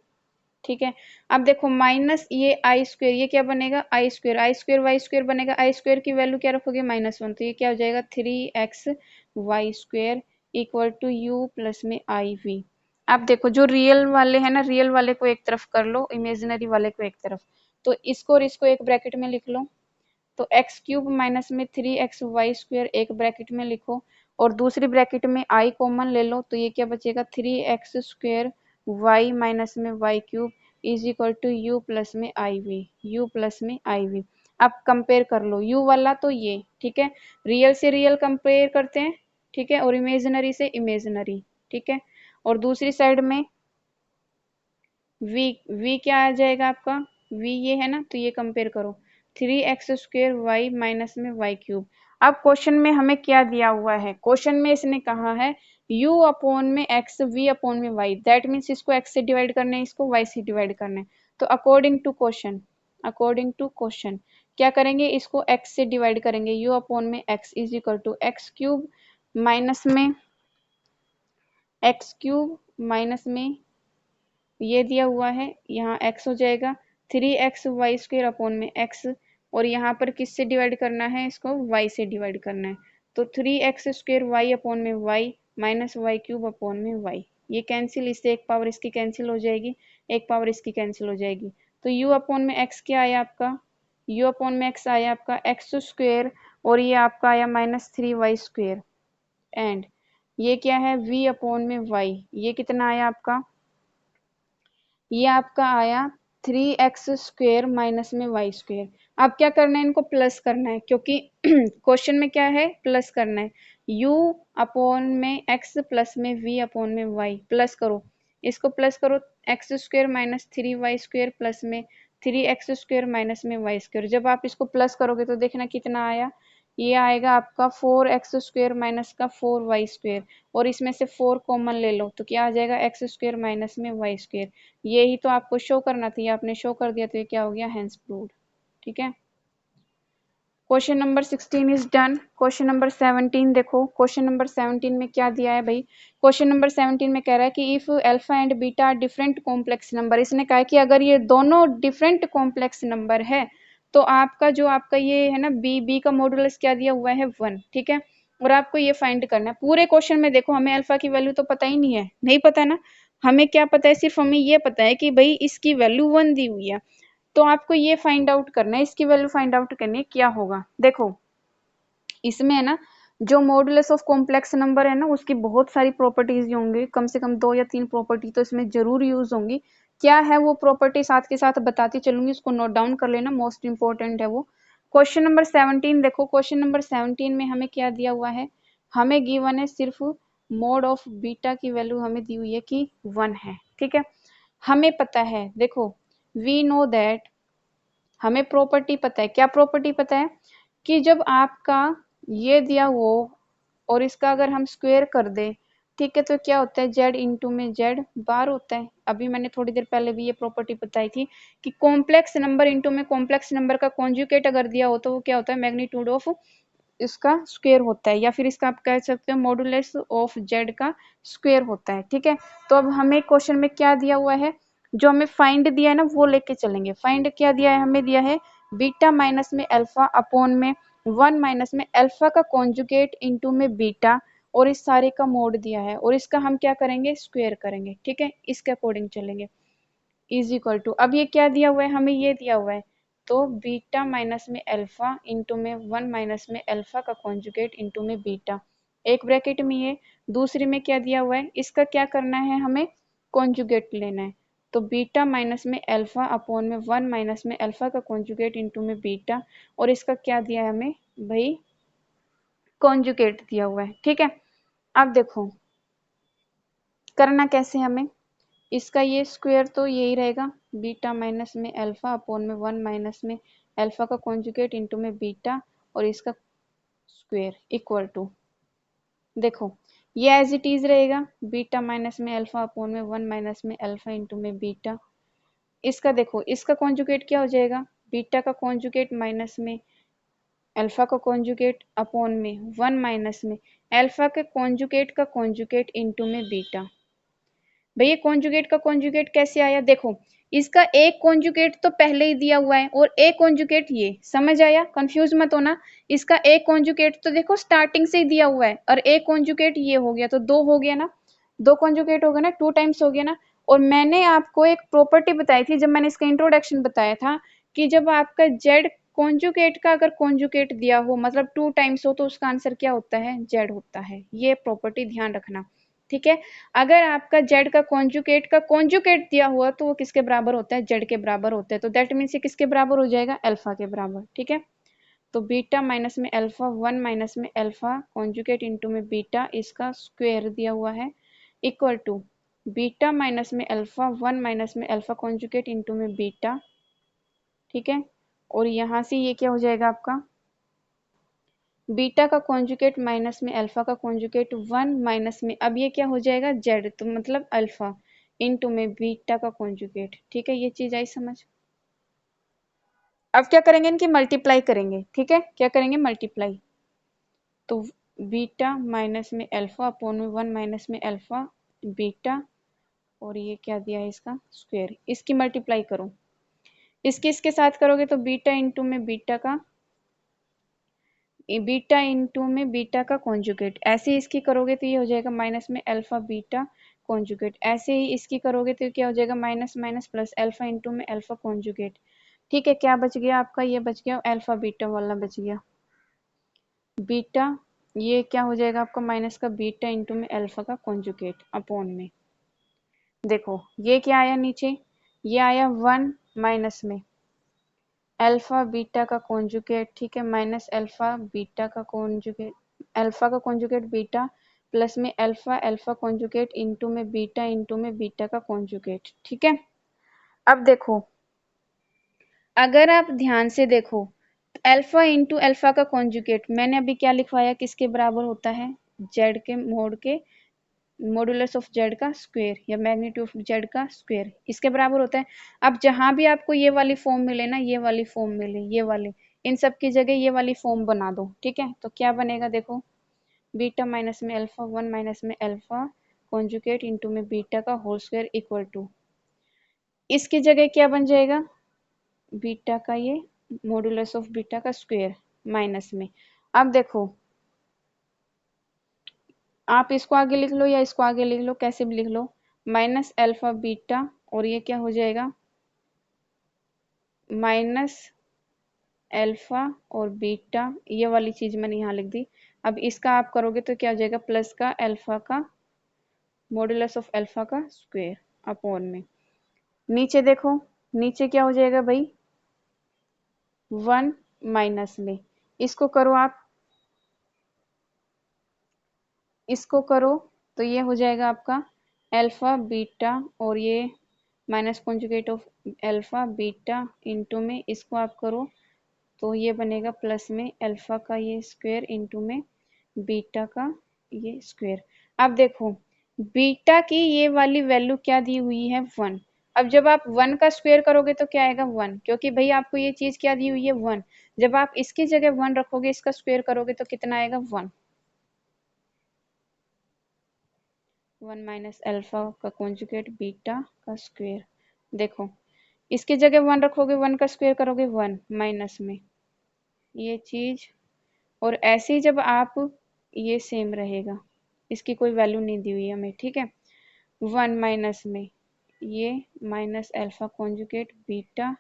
ठीक है। अब देखो माइनस ये आई स्क्वेयर, ये क्या बनेगा आई स्क्वेयर वाई स्क्वेयर बनेगा, आई स्क्वेयर की वैल्यू क्या रखोगे -1, तो ये क्या हो जाएगा 3x Y square equal to U plus में आई वी। अब देखो जो रियल वाले हैं ना, रियल वाले को एक तरफ कर लो, इमेजिनरी वाले को एक तरफ, तो इसको और इसको एक ब्रैकेट में लिख लो, तो एक्स क्यूब माइनस में 3x वाई स्क्वेयर एक ब्रैकेट में लिखो, और दूसरी ब्रैकेट में आई कॉमन ले लो, तो ये क्या बचेगा 3x स्क्वेयर वाई माइनस में Y cube is equal to U plus में आई वी, यू प्लस में आई वी। अब कंपेयर कर लो u वाला तो ये, ठीक है, रियल से रियल कंपेयर करते हैं, ठीक है, और इमेजिनरी से इमेजिनरी, ठीक है, और दूसरी साइड में v क्या आ जाएगा आपका, v ये है ना, तो ये कंपेयर करो 3x स्क्वेयर वाई माइनस में वाई क्यूब। अब क्वेश्चन में हमें क्या दिया हुआ है, क्वेश्चन में इसने कहा है u अपॉन में x v अपॉन में y, दैट मीन्स इसको x से डिवाइड करना है, इसको y से डिवाइड करना है, तो according to question, according to question क्या करेंगे, इसको x से डिवाइड करेंगे, u अपॉन में x is equal to X cube minus में एक्स क्यूब माइनस में ये दिया हुआ है, यहाँ x हो जाएगा 3xy² अपॉन में x, और यहाँ पर किससे डिवाइड करना है, इसको y से डिवाइड करना है, तो 3x² y अपॉन में y माइनस y³ अपॉन में y। ये कैंसिल, इससे एक पावर इसकी कैंसिल हो जाएगी, एक पावर इसकी कैंसिल हो जाएगी, तो u अपॉन में x क्या आया आपका, u अपॉन में x आया आपका x², और ये आपका आया -3y², एंड ये क्या है v अपॉन में y, ये कितना आया आपका, ये आपका आया 3x² माइनस में y²। अब क्या करना है, इनको प्लस करना है, क्योंकि क्वेश्चन में क्या है, प्लस करना है, u अपॉन में x प्लस में v अपॉन में y, प्लस करो, इसको प्लस करो, x² माइनस 3y² प्लस में 3x² माइनस में y²। जब आप इसको प्लस करोगे तो देखना कितना आया, ये आएगा आपका 4x² माइनस का 4y², और इसमें से 4 कॉमन ले लो तो क्या आ जाएगा x² माइनस में y²। यही तो आपको शो करना था, आपने शो कर दिया, तो ये क्या हो गया, हेंस प्रूव्ड। ठीक है, question number 16 is done. Question number 17 देखो, क्वेश्चन नंबर 17 में क्या दिया है भाई, क्वेश्चन नंबर 17 में कह रहा है कि if alpha and beta are different complex number, इसने कहा है कि अगर ये दोनों डिफरेंट कॉम्प्लेक्स नंबर है तो आपका जो आपका ये है ना बी का मॉडुलस क्या दिया हुआ है 1, ठीक है, और आपको ये फाइंड करना है। पूरे क्वेश्चन में देखो हमें अल्फा की वैल्यू तो पता ही नहीं है, नहीं पता ना, हमें क्या पता है, सिर्फ हमें ये पता है कि भाई इसकी वैल्यू 1 दी हुई है, तो आपको ये फाइंड आउट करना है, इसकी वैल्यू फाइंड आउट करनी है, क्या होगा। देखो इसमें है ना जो मॉडुलस ऑफ कॉम्प्लेक्स नंबर है ना उसकी बहुत सारी प्रॉपर्टीज होंगी, कम से कम 2 या 3 प्रॉपर्टी तो इसमें जरूर यूज होंगी। क्या है वो प्रॉपर्टी साथ के साथ बताती चलूंगी, उसको नोट डाउन कर लेना, मोस्ट इंपॉर्टेंट है वो। क्वेश्चन नंबर 17 देखो, क्वेश्चन नंबर 17 में हमें क्या दिया हुआ है, हमें गिवन है सिर्फ मोड ऑफ बीटा की वैल्यू हमें दी हुई है कि 1 है, ठीक है। हमें पता है, देखो वी नो दैट, हमें प्रॉपर्टी पता है, क्या प्रॉपर्टी पता है कि जब आपका ये दिया हो और इसका अगर हम स्क्वायर कर दें, ठीक है, तो क्या होता है z इंटू में z बार होता है। अभी मैंने थोड़ी देर पहले भी ये प्रॉपर्टी बताई थी कि कॉम्प्लेक्स नंबर इंटू में कॉम्प्लेक्स नंबर का कॉन्जुगेट अगर दिया हो तो वो क्या होता है, मैग्नीट्यूड ऑफ इसका स्क्वायर होता है, या फिर इसका आप कह सकते हो मॉडुलस ऑफ z का स्क्वायर होता है, ठीक है। तो अब हमें क्वेश्चन में क्या दिया हुआ है, जो हमें फाइंड दिया है ना वो लेके चलेंगे। फाइंड क्या दिया है, हमें दिया है बीटा माइनस में अल्फा अपॉन में 1 माइनस में अल्फा का कॉन्जुगेट इंटू में बीटा, और इस सारे का मोड दिया है, और इसका हम क्या करेंगे, स्क्वायर करेंगे, ठीक है, इसके अकॉर्डिंग चलेंगे। इज इक्वल टू, अब ये क्या दिया हुआ है, हमें ये दिया हुआ है, तो बीटा माइनस में अल्फा इंटू में 1 माइनस में अल्फा का कॉन्जुगेट इंटू में बीटा, एक ब्रैकेट में ये, दूसरी में क्या दिया हुआ है, इसका क्या करना है, हमें कॉन्जुगेट लेना है, तो बीटा माइनस में अल्फा अपॉन में 1 माइनस में अल्फा का कॉन्जुगेट इंटू में बीटा, और इसका क्या दिया है हमें भाई, कॉन्जुगेट दिया हुआ है, ठीक है। अब देखो करना कैसे हमें, इसका ये स्क्वायर तो यही रहेगा, बीटा माइनस में अल्फा अपॉन में 1 माइनस में अल्फा का कॉन्जुगेट इंटू में बीटा, और इसका स्क्वायर इक्वल टू, देखो ये एज इट इज रहेगा, बीटा माइनस में अल्फा अपॉन में 1 माइनस में अल्फा इंटू में बीटा, इसका देखो इसका कॉन्जुगेट क्या हो जाएगा, बीटा का कॉन्जुगेट माइनस में अल्फा का कॉन्जुगेट अपॉन में 1 माइनस में अल्फा के कॉन्जुगेट का कॉन्जुगेट इंटू में बीटा। भैया कॉन्जुगेट का कॉन्जुगेट कैसे आया, देखो इसका एक कॉन्जुगेट तो पहले ही दिया हुआ है और एक कॉन्जुगेट, ये समझ आया, कंफ्यूज मत होना, इसका एक कॉन्जुगेट तो देखो स्टार्टिंग से ही दिया हुआ है, और एक कॉन्जुगेट ये हो गया, तो दो हो गया ना, दो कॉन्जुगेट हो गया ना, 2 टाइम्स हो गया ना। और मैंने आपको एक प्रॉपर्टी बताई थी जब मैंने इसका इंट्रोडक्शन बताया था कि जब आपका जेड कॉन्जुगेट का अगर कॉन्जुगेट दिया हो मतलब 2 टाइम्स हो तो उसका आंसर क्या होता है, जेड होता है, ये प्रॉपर्टी ध्यान रखना, ठीक है। अगर आपका जेड का कॉन्जुगेट दिया हुआ तो वो किसके बराबर होता है, जेड के बराबर होता है, तो दैट मीन्स ये किसके बराबर हो जाएगा, अल्फा के बराबर, ठीक है। तो बीटा माइनस में अल्फा 1 माइनस में अल्फा कॉन्जुगेट इंटू में बीटा, इसका स्क्वायर दिया हुआ है, इक्वल टू बीटा माइनस में अल्फा 1 माइनस में अल्फा कॉन्जुगेट इंटू में बीटा, ठीक है। और यहाँ से ये क्या हो जाएगा आपका, बीटा का कॉन्जुगेट माइनस में अल्फा का कॉन्जुगेट 1 माइनस में, अब ये क्या हो जाएगा जेड, तो मतलब अल्फा इनटू में बीटा का कॉन्जुगेट, ठीक है, ये चीज आई समझ। अब क्या करेंगे, इनकी मल्टीप्लाई करेंगे, ठीक है, क्या करेंगे मल्टीप्लाई, तो बीटा माइनस में अल्फा अपॉन में 1 माइनस में अल्फा बीटा, और ये क्या दिया है इसका स्क्वायर। इसकी मल्टीप्लाई करो, इसके इसके साथ करोगे तो बीटा इंटू में बीटा का कॉन्जुगेट, ऐसे ही इसकी करोगे तो ये हो जाएगा माइनस में अल्फा बीटा कॉन्जुगेट, ऐसे ही इसकी करोगे तो क्या हो जाएगा minus minus plus alpha into में अल्फा कॉन्जुगेट। ठीक है, क्या बच गया आपका, ये बच गया अल्फा बीटा वाला बच गया बीटा, ये क्या हो जाएगा आपका माइनस का बीटा इंटू में अल्फा का कॉन्जुगेट अपॉन में, देखो ये क्या आया नीचे, ये आया 1 माइनस में अल्फा बीटा का कॉन्जुगेट, ठीक है, माइनस अल्फा बीटा का कॉन्जुगेट, अल्फा का कॉन्जुगेट बीटा प्लस में अल्फा अल्फा कॉन्जुगेट इंटू में बीटा का कॉन्जुगेट। ठीक है, अब देखो अगर आप ध्यान से देखो अल्फा इंटू अल्फा का कॉन्जुगेट मैंने अभी क्या लिखवाया, किसके बराबर होता है, जेड के मोड के मॉडुलस ऑफ जेड का स्क्वायर या मैग्नीट्यूड ऑफ जेड का स्क्वायर, इसके बराबर होता है। अब जहां भी आपको ये वाली फॉर्म मिले ना, ये वाली फॉर्म मिले, ये वाले, इन सब की जगह ये वाली फॉर्म बना दो। ठीक है, तो क्या बनेगा देखो, बीटा माइनस में अल्फा 1 माइनस में अल्फा कॉन्जुगेट इंटू में बीटा का होल स्क्वायर इक्वल टू, इसकी जगह क्या बन जाएगा, बीटा का ये मॉडुलस ऑफ बीटा का स्क्वायर माइनस में, अब देखो आप इसको आगे लिख लो या इसको आगे लिख लो, कैसे भी लिख लो, माइनस अल्फा बीटा, और ये क्या हो जाएगा माइनस अल्फा और बीटा, ये वाली चीज मैंने यहाँ लिख दी। अब इसका आप करोगे तो क्या हो जाएगा प्लस का अल्फा का मॉडुलस ऑफ अल्फा का स्क्वायर अपॉन में, नीचे देखो नीचे क्या हो जाएगा भाई 1 माइनस में, इसको करो आप, इसको करो तो ये हो जाएगा आपका अल्फा बीटा, और ये minus conjugate of alpha beta into में इसको आप करो तो ये बनेगा प्लस में अल्फा का ये स्क्वायर इंटू में बीटा का ये स्क्वायर। अब देखो बीटा की ये वाली वैल्यू क्या दी हुई है 1, अब जब आप 1 का स्क्वायर करोगे तो क्या आएगा 1, क्योंकि भाई आपको ये चीज क्या दी हुई है 1, जब आप इसकी जगह 1 रखोगे इसका स्क्वायर करोगे तो कितना आएगा 1, 1 माइनस अल्फा का कॉन्जुगेट बीटा का स्क्वायर, देखो इसकी जगह 1 रखोगे 1 का स्क्वायर करोगे 1 माइनस में ये चीज, और ऐसे ही जब आप ये सेम रहेगा, इसकी कोई वैल्यू नहीं दी हुई है हमें। ठीक है, 1 माइनस में ये माइनस अल्फा कॉन्जुगेट बीटा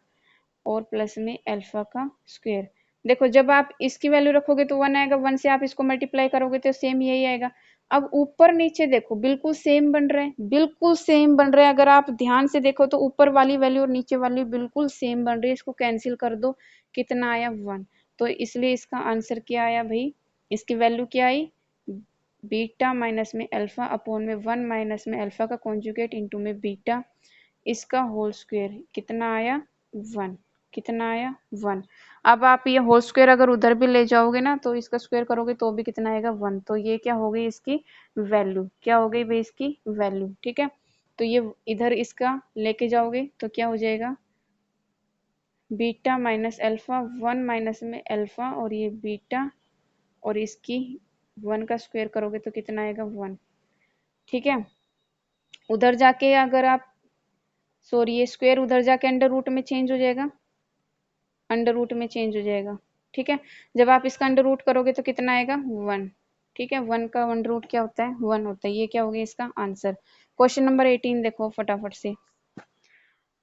और प्लस में अल्फा का स्क्वायर, देखो जब आप इसकी वैल्यू रखोगे तो 1 आएगा, 1 से आप इसको मल्टीप्लाई करोगे तो सेम यही आएगा। अब ऊपर नीचे देखो बिल्कुल सेम बन रहे हैं, बिल्कुल सेम बन रहे हैं, अगर आप ध्यान से देखो तो ऊपर वाली वैल्यू और नीचे वाली बिल्कुल सेम बन रही है, इसको कैंसिल कर दो, कितना आया 1, तो इसलिए इसका आंसर क्या आया भाई, इसकी वैल्यू क्या आई बीटा माइनस में अल्फा अपॉन में 1 माइनस में अल्फा का कॉन्जुगेट इंटू में बीटा, इसका होल स्क्वायर कितना आया 1, कितना आया 1। अब आप ये होल स्क्वायर अगर उधर भी ले जाओगे ना तो इसका स्क्वायर करोगे तो भी कितना आएगा 1, तो ये क्या हो गई इसकी वैल्यू, क्या हो गई भाई इसकी वैल्यू। ठीक है, तो ये इधर इसका लेके जाओगे तो क्या हो जाएगा बीटा माइनस अल्फा 1 माइनस में अल्फा और ये बीटा, और इसकी 1 का स्क्वायर करोगे तो कितना आएगा 1। ठीक है, उधर जाके अगर आप सॉरी ये स्क्वायर उधर जाके अंडर रूट में चेंज हो जाएगा, अंडर रूट में चेंज हो जाएगा। ठीक है, जब आप इसका अंडर रूट करोगे तो कितना आएगा 1। ठीक है, 1 का अंडर रूट क्या होता है 1 होता है, ये क्या हो गया इसका आंसर। क्वेश्चन नंबर 18 देखो फटाफट से,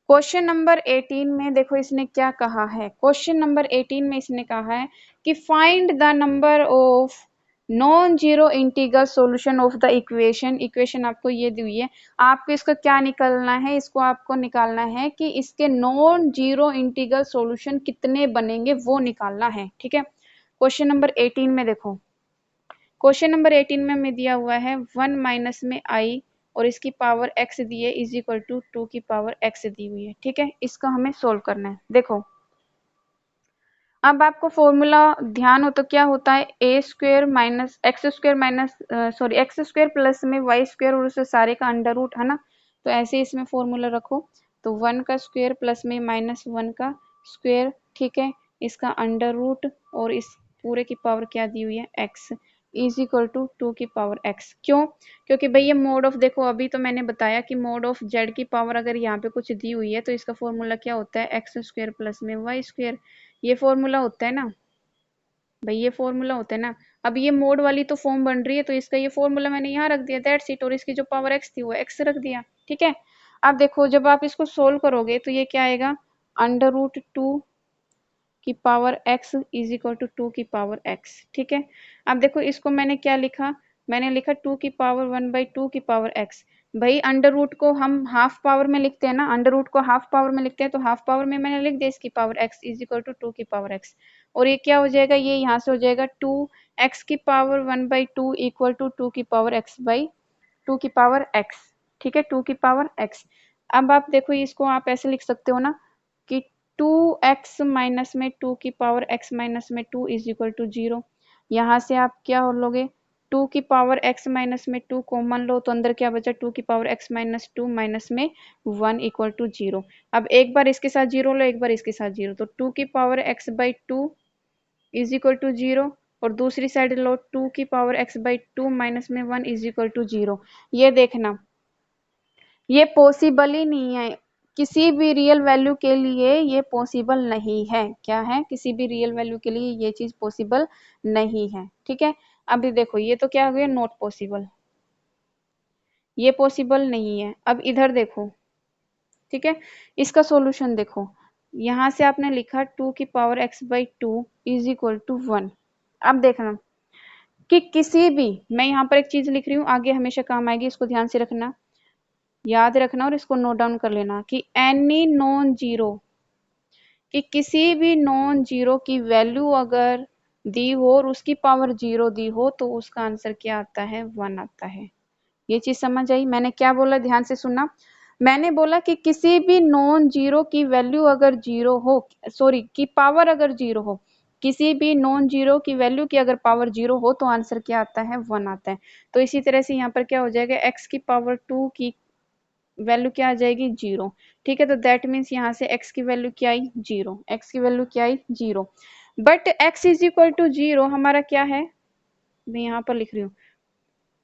क्वेश्चन नंबर 18 में देखो इसने क्या कहा है, क्वेश्चन नंबर 18 में इसने कहा है कि find the number of non zero integral solution of the equation, equation आपको ये दी हुई है, आपको इसका क्या निकालना है, इसको आपको निकालना है कि इसके नॉन जीरो इंटीग्रल सॉल्यूशन कितने बनेंगे वो निकालना है। ठीक है, क्वेश्चन नंबर 18 में देखो, क्वेश्चन नंबर 18 में हमें दिया हुआ है 1 माइनस में आई और इसकी पावर x दी है इज इक्वल टू 2 की पावर x दी हुई है। ठीक है, इसका हमें सोल्व करना है। देखो अब आपको फॉर्मूला ध्यान हो तो क्या होता है a square minus x square minus sorry x square plus में वाई स्क्वायर और उससे सारे का अंडर रूट है ना, तो ऐसे इसमें फॉर्मूला रखो तो 1 का स्क्वायर प्लस में माइनस 1 का स्क्वायर, ठीक है, इसका अंडर रूट और इस पूरे की पावर क्या दी हुई है x, इज इक्वल टू 2 की पावर x। क्यों? क्योंकि भाई ये मोड ऑफ, देखो अभी तो मैंने बताया कि मोड ऑफ z की पावर अगर यहाँ पे कुछ दी हुई है तो इसका फॉर्मूला क्या होता है, एक्स स्क्वायर प्लस में वाई स्क्वायर। ये फॉर्मूला होता है ना भाई, ये फॉर्मूला होता है ना। अब ये मोड वाली तो फॉर्म बन रही है तो इसका ये फॉर्मूला मैंने यहाँ रख दिया, दैट्स इट। और इसकी जो पावर x थी वो x रख दिया, ठीक है। अब देखो जब आप इसको सोल्व करोगे तो ये क्या आएगा, √2 की power x is equal to 2 की पावर x, ठीक है। अब देखो इसको मैंने क्या लिखा, मैंने लिखा 2 की पावर 1/2 की पावर x। भाई अंडर रूट को हम हाफ पावर में लिखते हैं ना, अंडर रूट को हाफ पावर में लिखते हैं, तो हाफ पावर में मैंने लिख दिया इसकी power x is equal to 2 की पावर x। और ये क्या हो जाएगा, ये यहाँ से हो जाएगा 2x की पावर 1/2 इक्वल टू 2 की पावर x/2 की पावर x, ठीक है, 2 की पावर x। अब आप देखो इसको आप ऐसे लिख सकते हो ना कि 2x माइनस में 2 की पावर x माइनस में 2 इज इक्वल टू 0। यहाँ से आप क्या लोगे, 2 की पावर x माइनस में 2 कॉमन लो तो अंदर क्या बचा, 2 की पावर x माइनस 2 माइनस में 1 इक्वल टू 0। अब एक बार इसके साथ 0 लो, एक बार इसके साथ 0, तो 2 की power x/2 is equal to 0। और दूसरी साइड लो 2 की पावर x/2 माइनस में 1 इज इक्वल टू 0। ये देखना ये पॉसिबल ही नहीं है, किसी भी रियल वैल्यू के लिए ये पॉसिबल नहीं है। क्या है, किसी भी रियल वैल्यू के लिए ये चीज पॉसिबल नहीं है, ठीक है। अभी देखो ये तो क्या हो गया, नॉट पॉसिबल, ये पॉसिबल नहीं है। अब इधर देखो, ठीक है, इसका सॉल्यूशन देखो, यहाँ से आपने लिखा 2 की power x/2 is equal to 1। अब देखना कि किसी भी, मैं यहाँ पर एक चीज लिख रही हूँ आगे हमेशा काम आएगी, इसको ध्यान से रखना, याद रखना और इसको नोट डाउन कर लेना कि एनी नॉन जीरो, कि किसी भी नॉन जीरो की वैल्यू अगर दी हो और उसकी पावर 0 दी हो तो उसका आंसर क्या आता है, 1 आता है। ये चीज समझ आई, मैंने क्या बोला, ध्यान से सुनना। मैंने बोला कि किसी भी नॉन जीरो की वैल्यू अगर 0 हो, सॉरी की पावर अगर 0 हो, किसी भी नॉन जीरो की वैल्यू की अगर पावर 0 हो तो आंसर क्या आता है, 1 आता है। तो इसी तरह से यहाँ पर क्या हो जाएगा, x की पावर 2 की वैल्यू क्या आ जाएगी, 0, ठीक है। तो दैट मीन्स यहाँ से x की वैल्यू क्या आई, 0, x की वैल्यू क्या आई, 0। But x is equal to 0 हमारा क्या है, मैं यहाँ पर लिख रही हूँ,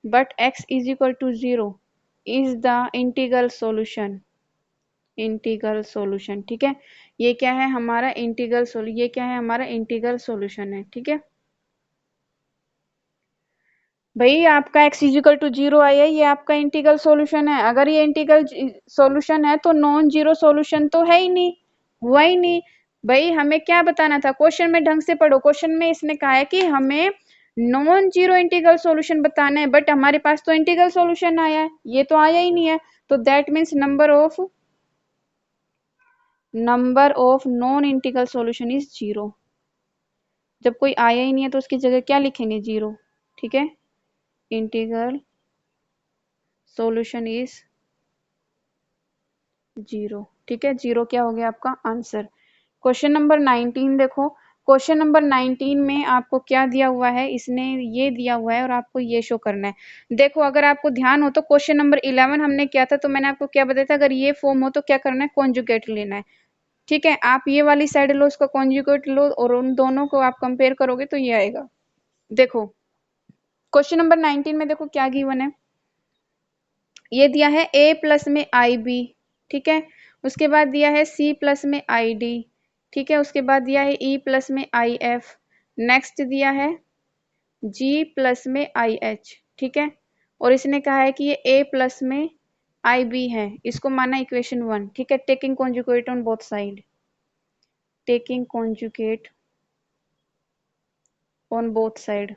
but x is equal to 0 is the integral solution, integral solution, ठीक है। ये क्या है हमारा इंटीग्रल सॉल्यूशन, ये क्या है हमारा इंटीग्रल सॉल्यूशन है, ठीक है। भाई आपका x इजिकल टू 0 आया, ये आपका इंटीग्रल सॉल्यूशन है। अगर ये इंटीग्रल सॉल्यूशन है तो नॉन जीरो सॉल्यूशन तो है ही नहीं, हुआ ही नहीं। भाई हमें क्या बताना था, क्वेश्चन में ढंग से पढ़ो, क्वेश्चन में इसने कहा है कि हमें नॉन जीरो इंटीग्रल सॉल्यूशन बताना है, बट हमारे पास तो इंटीग्रल सॉल्यूशन आया है, ये तो आया ही नहीं है। तो that means number of non integral solution is 0। जब कोई आया ही नहीं है तो उसकी जगह क्या लिखेंगे, 0, ठीक है। इंटीग्रल सॉल्यूशन इज 0, ठीक है। 0 क्या हो गया आपका आंसर। क्वेश्चन नंबर 19 देखो, क्वेश्चन नंबर 19 में आपको क्या दिया हुआ है, इसने ये दिया हुआ है और आपको ये शो करना है। देखो अगर आपको ध्यान हो तो क्वेश्चन नंबर 11 हमने किया था, तो मैंने आपको क्या बताया था, अगर ये फॉर्म हो तो क्या करना है, कॉन्जुगेट लेना है, ठीक है। आप ये वाली साइड लो, उसका कॉन्जुगेट लो और उन दोनों को आप कंपेयर करोगे तो ये आएगा। देखो क्वेश्चन नंबर 19 में देखो क्या गिवन है, ये दिया है a प्लस में IB, ठीक है। उसके बाद दिया है C प्लस में ID, ठीक है। उसके बाद दिया है E प्लस में IF, नेक्स्ट दिया है G प्लस में IH, ठीक है। और इसने कहा है कि ये A प्लस में IB है, इसको माना इक्वेशन 1, ठीक है। Taking conjugate on both side, taking conjugate on both side,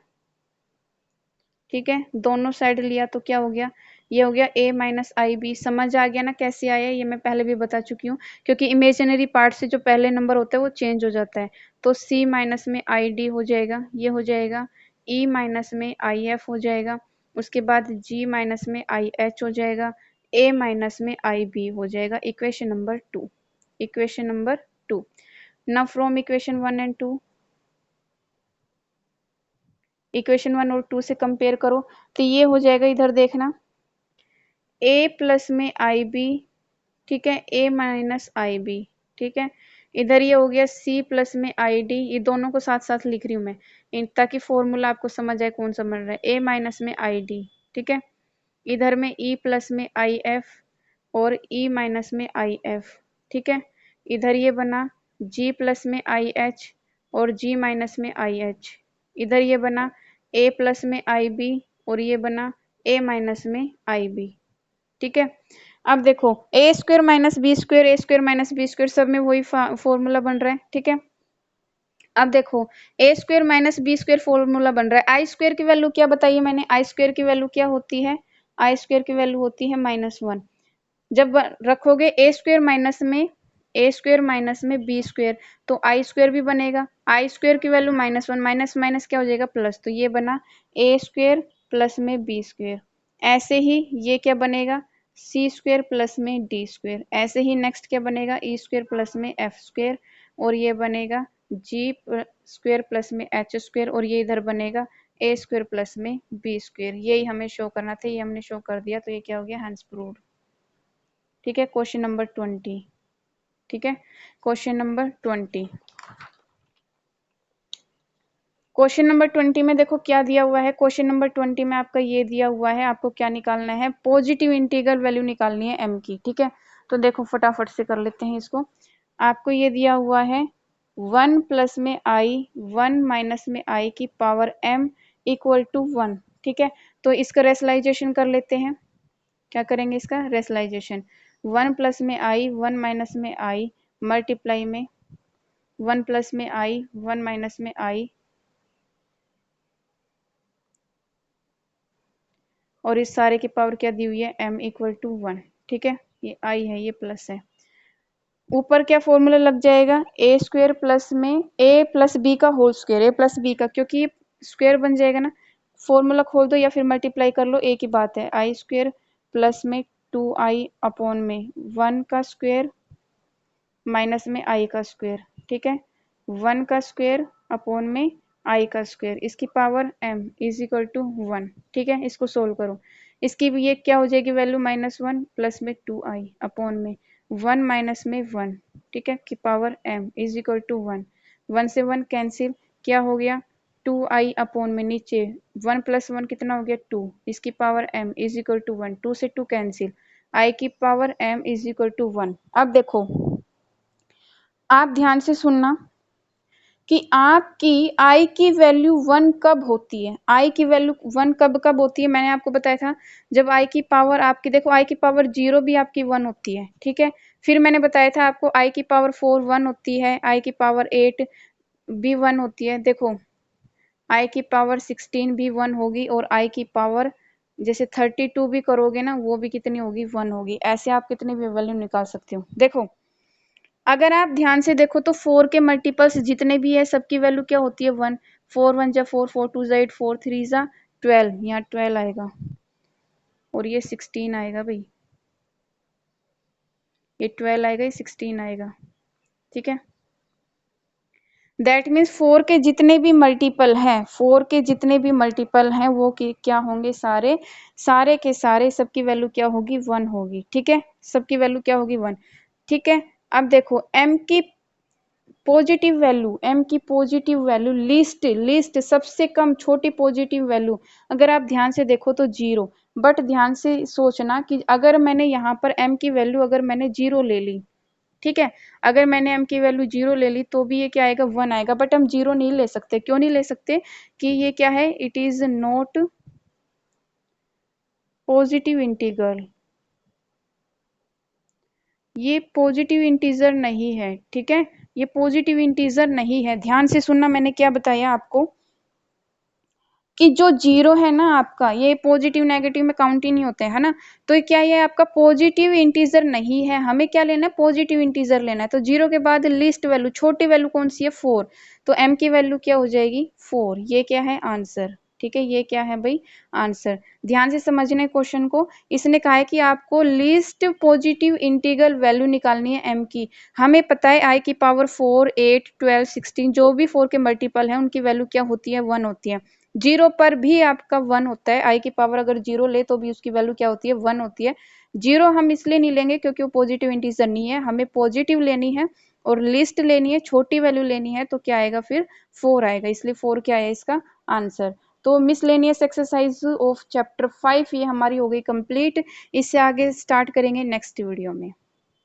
ठीक है। दोनों साइड लिया तो क्या हो गया, ये हो गया a माइनस आई बी। समझ आ गया ना कैसे आया, ये मैं पहले भी बता चुकी हूँ, क्योंकि इमेजिनरी पार्ट से जो पहले नंबर होता है वो चेंज हो जाता है। तो c माइनस में आई डी हो जाएगा, ये हो जाएगा, e माइनस में आई एफ हो जाएगा, उसके बाद g माइनस में आई एच हो जाएगा, a माइनस में आई बी हो जाएगा। Equation number 2, equation number 2। Now from equation 1 and 2, equation 1 और 2 से कंपेयर करो तो ये हो जाएगा, इधर देखना, a प्लस में आई बी, ठीक है, a माइनस आई बी, ठीक है। इधर ये हो गया c प्लस में आई डी, ये दोनों को साथ साथ लिख रही हूँ मैं, ताकि फॉर्मूला आपको समझ आए कौन सा बन रहा है। ए माइनस में आई डी, ठीक है, इधर में ई प्लस में आई एफ और ई माइनस में आई एफ, ठीक है, इधर ये बना जी प्लस में आई एच और जी माइनस में आई एच, इधर ये बना ए प्लस में आई बी और ये बना ए माइनस में आई बी, ठीक है। अब देखो a square minus b square, A square minus b square, सब में वही फॉर्मूला बन रहा है, ठीक है। अब देखो a square minus b square formula बन रहा है। आई स्क्वायर की वैल्यू क्या बताइए मैंने, आई स्क्वायर की वैल्यू क्या होती है, आई स्क्वायर की वैल्यू होती है -1। जब रखोगे ए स्क्वायर माइनस में बी स्क्वायर तो आई स्क्वायर भी बनेगा, आई स्क्वायर की वैल्यू -1 माइनस माइनस क्या हो जाएगा प्लस, तो ये बना ए स्क्वायर प्लस में बी स्क्वायर। ऐसे ही ये क्या बनेगा सी स्क्वायर प्लस में डी स्क्वायर। ऐसे ही नेक्स्ट क्या बनेगा ई स्क्वायर प्लस में एफ स्क्वायर और ये बनेगा जी स्क्वायर प्लस में एच स्क्वायर और ये इधर बनेगा ए स्क्वायर प्लस में बी स्क्वायर। यही हमें शो करना था, ये हमने शो कर दिया, तो ये क्या हो गया हैंस प्रूव्ड, ठीक है। क्वेश्चन नंबर 20, ठीक है, क्वेश्चन नंबर 20। क्वेश्चन नंबर 20 में देखो क्या दिया हुआ है, क्वेश्चन नंबर 20 में आपका ये दिया हुआ है, आपको क्या निकालना है, पॉजिटिव इंटीग्रल वैल्यू निकालनी है एम की, ठीक है। तो देखो फटाफट से कर लेते हैं इसको। आपको ये दिया हुआ है 1 प्लस में आई 1 माइनस में आई की पावर m इक्वल टू 1, ठीक है। तो इसका रेशनलाइजेशन कर लेते हैं, क्या करेंगे इसका रेशनलाइजेशन, 1 प्लस में आई 1 माइनस में आई मल्टीप्लाई में 1 प्लस में आई 1 माइनस में आई और इस सारे की पावर क्या दी हुई है m इक्वल टू 1, ठीक है, ये i है ये प्लस है। ऊपर क्या फॉर्मूला लग जाएगा ए स्क्वायर प्लस में ए प्लस बी का होल स्क्वायर, ए प्लस बी का, क्योंकि स्क्वायर बन जाएगा ना, फॉर्मूला खोल दो या फिर मल्टीप्लाई कर लो, एक ही बात है। आई स्क्वायर प्लस में 2i अपॉन में 1 का स्क्वायर माइनस में आई का स्क्वायर, ठीक है, 1 का स्क्वायर अपॉन में आई का स्क्वायर, इसकी power m is equal to 1, ठीक है। इसको सोल्व करो, इसकी भी ये क्या हो जाएगी वैल्यू -1 प्लस में 2i अपॉन में 1 माइनस में 1, ठीक है, की power m is equal to 1, 1 से 1 कैंसिल, क्या हो गया 2i अपॉन में नीचे 1 प्लस 1 कितना हो गया 2, इसकी power m is equal to 1, 2 से 2 कैंसिल, i की power m is equal to 1। अब देखो आप ध्यान से सुनना कि आपकी i की वैल्यू 1 कब होती है, i की वैल्यू 1 कब कब होती है, मैंने आपको बताया था जब i की पावर आपकी, देखो i की पावर 0 भी आपकी 1 होती है, ठीक है। फिर मैंने बताया था आपको i की पावर 4 1 होती है, i की पावर 8 भी 1 होती है, देखो i की पावर 16 भी 1 होगी और i की पावर जैसे 32 भी करोगे ना वो भी कितनी होगी 1 होगी। ऐसे आप कितनी भी वैल्यू निकाल सकते हो। देखो अगर आप ध्यान से देखो तो 4 के मल्टीपल्स जितने भी है सबकी वैल्यू क्या होती है 1, 4 1 जा 4, 4 2 जा 8, 4 3 जा 12, यहाँ 12 आएगा और ये 16 आएगा भाई, ये 12 आएगा ये 16 आएगा, ठीक है। दैट मीन्स 4 के जितने भी मल्टीपल हैं, 4 के जितने भी मल्टीपल हैं वो क्या होंगे सारे सारे के सारे सबकी वैल्यू क्या होगी 1 होगी, ठीक है, सबकी वैल्यू क्या होगी 1, ठीक है। अब देखो m की पॉजिटिव वैल्यू लिस्ट सबसे कम छोटी पॉजिटिव वैल्यू अगर आप ध्यान से देखो तो 0, बट ध्यान से सोचना कि अगर मैंने यहाँ पर m की वैल्यू अगर मैंने 0 ले ली, ठीक है, अगर मैंने m की वैल्यू 0 ले ली तो भी ये क्या आएगा 1 आएगा, बट हम 0 नहीं ले सकते, क्यों नहीं ले सकते कि ये क्या है it is not positive integral, ये पॉजिटिव इंटीजर नहीं है, ठीक है, ये पॉजिटिव इंटीजर नहीं है। ध्यान से सुनना मैंने क्या बताया आपको कि जो 0 है ना आपका ये पॉजिटिव नेगेटिव में काउंट ही नहीं होते है ना, तो क्या ये आपका पॉजिटिव इंटीजर नहीं है, हमें क्या लेना है पॉजिटिव इंटीजर लेना है। तो 0 के बाद लिस्ट वैल्यू छोटी वैल्यू कौन सी है 4, तो m की वैल्यू क्या हो जाएगी 4, ये क्या है आंसर, ठीक है, ये क्या है भाई आंसर। ध्यान से समझने क्वेश्चन को, इसने कहा है कि आपको लीस्ट पॉजिटिव इंटीग्रल वैल्यू निकालनी है m की। हमें पता है i की पावर 4 8 12 16 जो भी 4 के मल्टीपल है उनकी वैल्यू क्या होती है 1 होती है, 0 पर भी आपका 1 होता है, i की पावर अगर 0 ले तो भी उसकी वैल्यू क्या होती है 1 होती है। 0 हम इसलिए नहीं लेंगे क्योंकि वो पॉजिटिव इंटीजर नहीं है, हमें पॉजिटिव लेनी है और लिस्ट लेनी है, छोटी वैल्यू लेनी है, तो क्या आएगा फिर 4 आएगा, इसलिए 4 क्या है इसका आंसर। तो मिसलेनियस एक्सरसाइज ऑफ चैप्टर 5 ये हमारी हो गई कंप्लीट। इससे आगे स्टार्ट करेंगे नेक्स्ट वीडियो में।